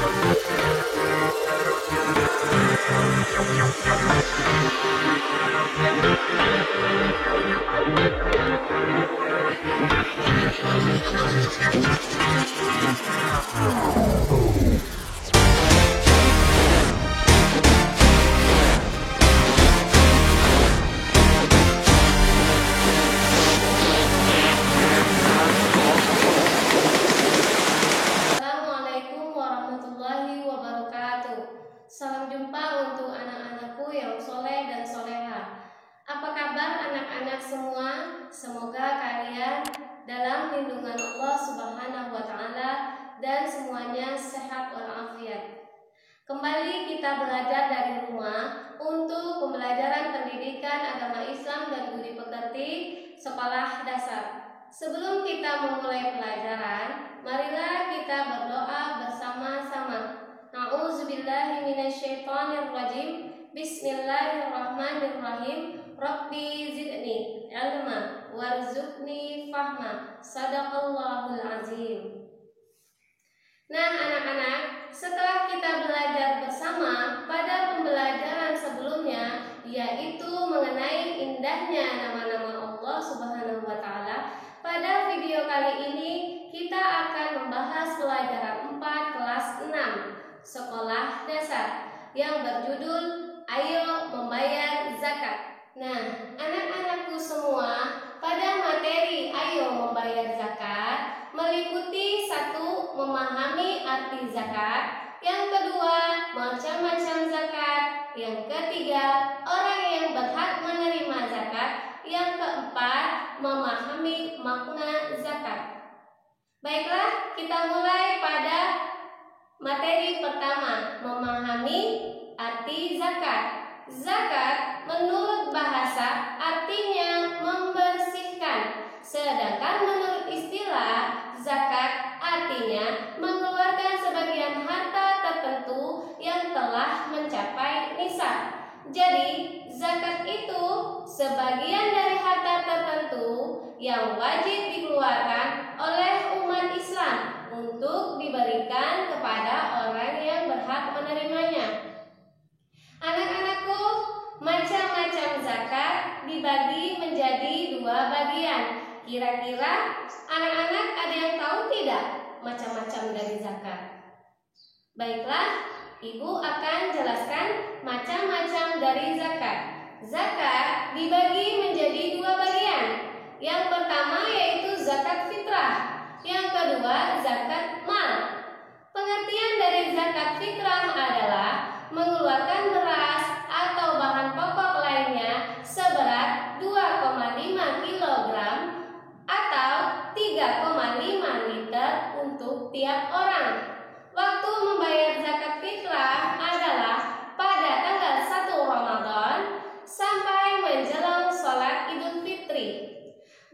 Assalamualaikum warahmatullahi wabarakatuh. Salam jumpa untuk anak-anakku yang soleh dan soleha. Apa kabar anak-anak semua? Semoga kalian dalam lindungan Allah Subhanahu wa Ta'ala dan semuanya sehat walafiat. Kembali kita belajar dari rumah untuk pembelajaran pendidikan agama Islam dan budi pekerti sekolah dasar. Sebelum kita memulai pelajaran, marilah kita berdoa bersama-sama. A'udzubillahi minasyaitonirrajim. Bismillahirrahmanirrahim. Rabbi zidni ilma warzuqni fahma. Shadaqallahul azim. Nah anak-anak, setelah kita belajar bersama pada pembelajaran sebelumnya, yaitu mengenai indahnya nama-nama Allah Subhanahu wa Ta'ala, pada video kali ini kita akan membahas pelajaran 4 kelas 6 sekolah dasar yang berjudul Ayo Membayar Zakat. Nah anak-anakku semua, pada materi Ayo Membayar Zakat meliputi 1. Memahami arti zakat, yang kedua macam-macam zakat, yang ketiga orang yang berhak menerima zakat, yang keempat memahami makna zakat. Baiklah, kita mulai pada materi pertama, memahami arti zakat. Zakat menurut bahasa artinya membersihkan, sedangkan menurut istilah zakat artinya mengeluarkan sebagian harta tertentu yang telah mencapai nisab. Jadi, zakat itu sebagian dari harta tertentu yang wajib dikeluarkan oleh umat Islam untuk diberikan kepada orang yang berhak menerimanya. Anak-anakku, macam-macam zakat dibagi menjadi 2 bagian. Kira-kira anak-anak ada yang tahu tidak macam-macam dari zakat? Baiklah, Ibu akan jelaskan macam-macam dari zakat. Zakat dibagi menjadi 2 bagian. Yang pertama yaitu zakat fitrah, yang kedua zakat mal. Pengertian dari zakat fitrah adalah mengeluarkan beras atau bahan pokok lainnya seberat 2,5 kg atau 3,5 liter untuk tiap orang. Waktu membayar zakat fitrah adalah pada tanggal 1 Ramadan sampai menjelang sholat Idul Fitri.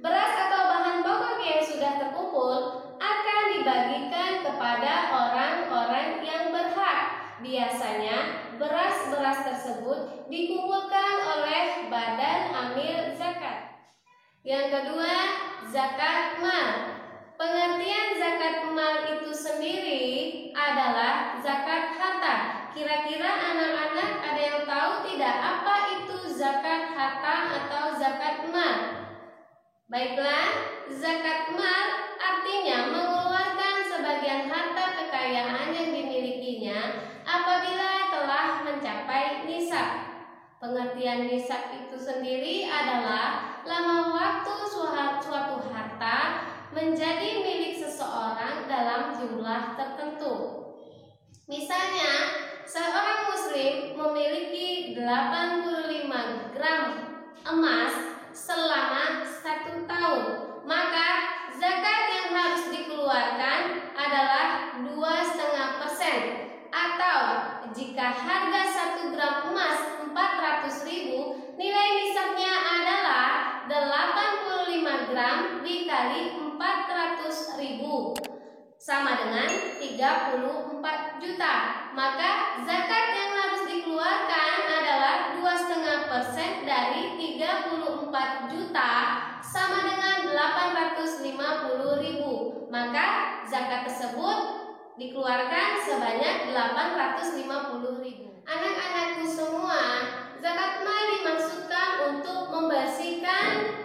Beras atau bahan pokok yang sudah terkumpul akan dibagikan kepada orang-orang yang berhak. Biasanya beras-beras tersebut dikumpulkan oleh Badan Amil Zakat. Yang kedua, zakat mal. Pengertian zakat mal itu sendiri adalah zakat harta. Kira-kira anak-anak ada yang tahu tidak apa itu zakat harta atau zakat mal? Baiklah, zakat mal artinya mengeluarkan sebagian harta kekayaan yang dimilikinya apabila telah mencapai nisab. Pengertian nisab itu sendiri adalah lama waktu suatu harta menjadi milik seseorang dalam jumlah tertentu. Misalnya, seorang muslim memiliki 85 gram emas selama 1 tahun, maka zakat yang harus dikeluarkan adalah 2,5%, atau jika harga 1 gram emas 400.000, nilai nisabnya adalah 85 gram dikali 400.000 sama dengan 34 juta. Maka zakat yang harus dikeluarkan adalah 2,5% dari 34 juta sama dengan 850.000. Maka zakat tersebut dikeluarkan sebanyak 850.000. Anak-anakku semua, zakat mal dimaksudkan untuk membersihkan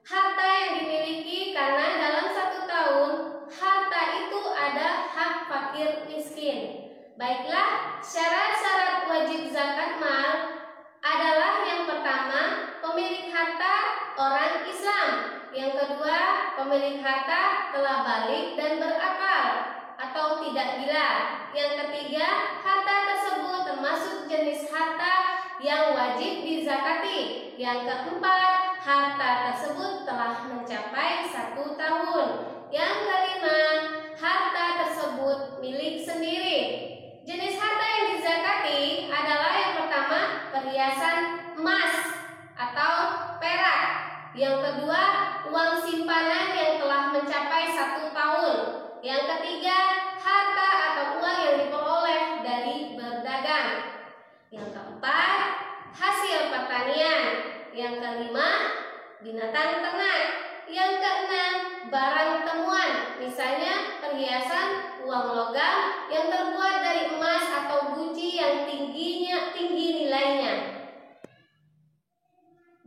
harta yang dimiliki, karena dalam 1 tahun harta itu ada hak fakir miskin. Baiklah, syarat-syarat wajib zakat mal adalah: yang pertama, pemilik harta orang Islam; yang kedua, pemilik harta telah balik dan berakal atau tidak gila; yang ketiga, harta tersebut termasuk jenis harta yang wajib dizakati; yang keempat, harta tersebut telah mencapai 1 tahun; yang kelima, harta tersebut milik sendiri. Jenis harta yang dizakati adalah: yang pertama, perhiasan emas atau perak; yang kedua, uang simpanan yang telah mencapai 1 tahun; yang ketiga, harta atau uang yang diperoleh dari berdagang; yang keempat, hasil pertanian; yang kelima, binatang ternak; yang keenam, barang temuan, misalnya perhiasan, uang logam yang terbuat dari emas atau guci yang tinggi nilainya.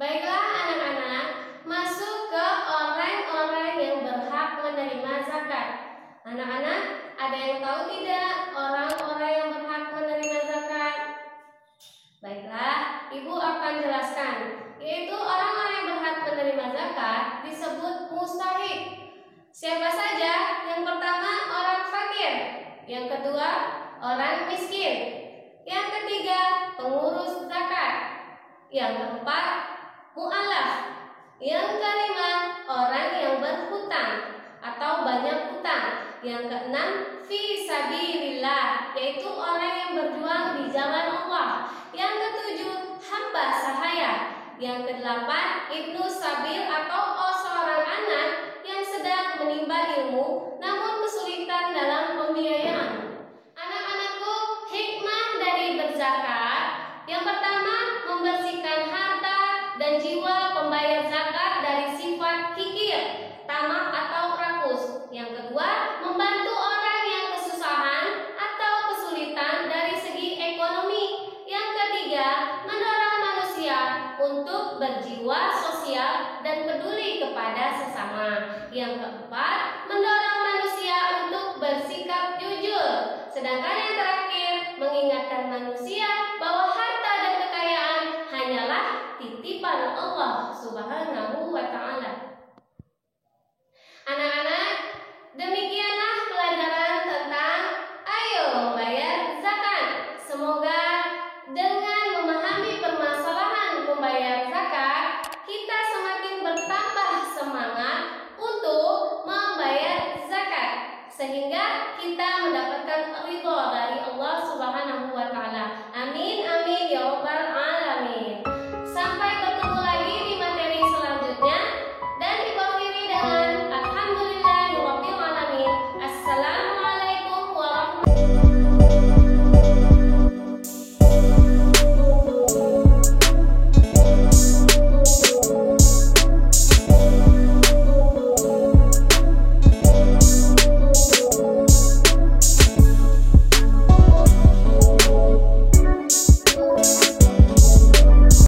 Baiklah anak-anak, masuk ke orang-orang yang berhak menerima zakat. Anak-anak, ada yang tahu tidak orang-orang yang berhak menerima zakat? Baiklah, Ibu akan jelaskan, yaitu orang-orang yang berhak menerima zakat disebut mustahik. Siapa saja? Yang pertama, orang fakir; yang kedua, orang miskin; yang ketiga, pengurus zakat; yang keempat, mu'alaf; yang kelima, orang yang berhutang atau banyak hutang; yang keenam, fi sabilillah, yaitu orang yang berjuang di jalan Allah; yang ketujuh, hamba sahaya; yang kedelapan, ibnu sabil atau seorang anak yang sedang menimba ilmu namun kesulitan dalam pembiayaan. Anak-anakku, hikmah dari berzakat: yang pertama, membersihkan harta dan jiwa pembayar zakat dari sifat kikir, tamak atau rakus; yang kedua, membantu orang yang kesusahan atau kesulitan dari segi ekonomi; yang ketiga, mendorong manusia untuk berjiwa sosial dan peduli kepada sesama; yang keempat, mendorong manusia untuk bersikap jujur; sedangkan yang terakhir, mengingatkan manusia bahwa harta dan kekayaan hanyalah titipan Allah Subhanahu wa ta'ala. Anak-anak, demikianlah pelajaran tentang ayo membayar zakat. Semoga dengan memahami permasalahan membayar zakat, kita semakin bertambah semangat untuk membayar zakat, sehingga